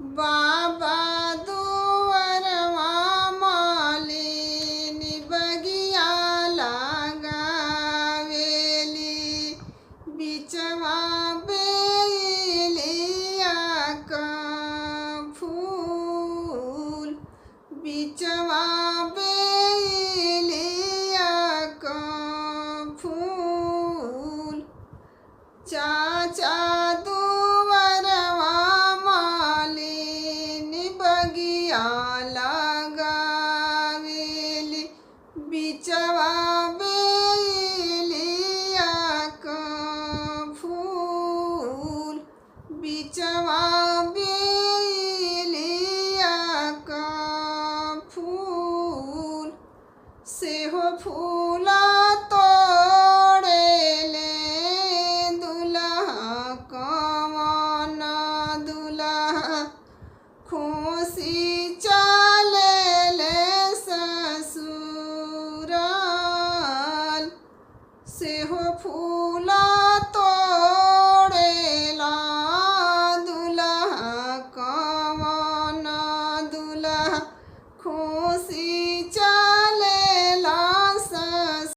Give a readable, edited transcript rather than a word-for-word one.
बाबा दुअरवा मालिन बगिया लगावेली बिचवा बेलिया का फूल बिचवा बेलिया का फूल चाचा दुअरवा मालिन बगिया लगावेली बिचवा बेलिया का फूल बिचवा बेलिया का फूल सेहो फूला तोड़ेले दुल्हा कवन दुल्हा खुशी